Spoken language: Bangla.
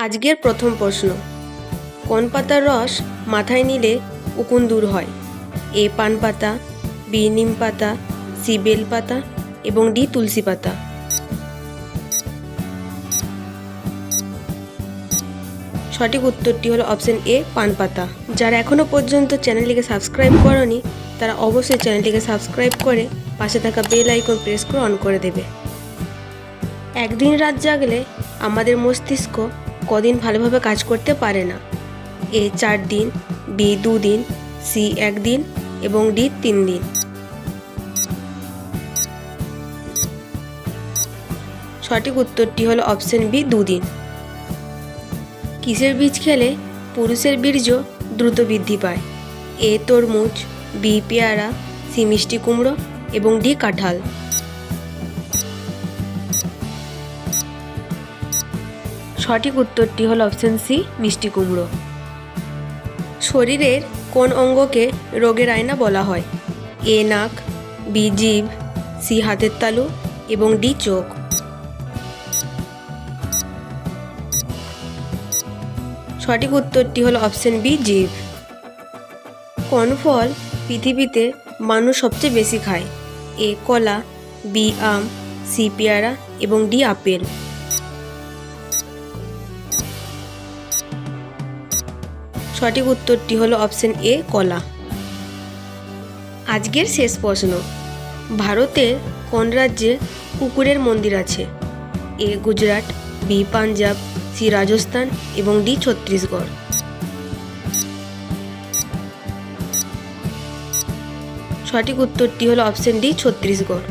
আজকের প্রথম প্রশ্ন, কোন পাতার রস মাথায় নিলে উকুন দূর হয়? এ পান পাতা, বি নিম পাতা, সি বেল পাতা এবং ডি তুলসী পাতা। সঠিক উত্তরটি হলো অপশন এ পান পাতা। যারা এখনও পর্যন্ত চ্যানেলটিকে সাবস্ক্রাইব করনি তারা অবশ্যই চ্যানেলটিকে সাবস্ক্রাইব করে পাশে থাকা বেল আইকন প্রেস করে অন করে দেবে। একদিন রাত জাগলে আমাদের মস্তিষ্ক কদিন ভালোভাবে কাজ করতে পারে না? এ 4 দিন, বি 2 দিন, সি 1 দিন এবং ডি 3 দিন। সঠিক উত্তরটি হলো অপশন বি 2 দিন। কিসের বীজ খেলে পুরুষের বীর্য দ্রুত বৃদ্ধি পায়? এ তরমুজ, বি পেয়ারা, সি মিষ্টি কুমড়ো এবং ডি কাঁঠাল। সঠিক উত্তরটি হলো অপশন সি মিষ্টি কুমড়ো। শরীরের কোন অঙ্গকে রোগের আয়না বলা হয়? এ নাক, বি জিভ, সি হাতের তালু এবং ডি চোখ। সঠিক উত্তরটি হলো অপশন বি জিভ। কোন ফল পৃথিবীতে মানুষ সবচেয়ে বেশি খায়? এ কলা, বি আম, সি পেয়ারা এবং ডি আপেল। সঠিক উত্তরটি হলো অপশন এ কলা। আজকের শেষ প্রশ্ন, ভারতের কোন রাজ্যে কুকুরের মন্দির আছে? এ গুজরাট, বি পাঞ্জাব, সি রাজস্থান এবং ডি ছত্তিশগড়। সঠিক উত্তরটি হলো অপশন ডি ছত্তিশগড়।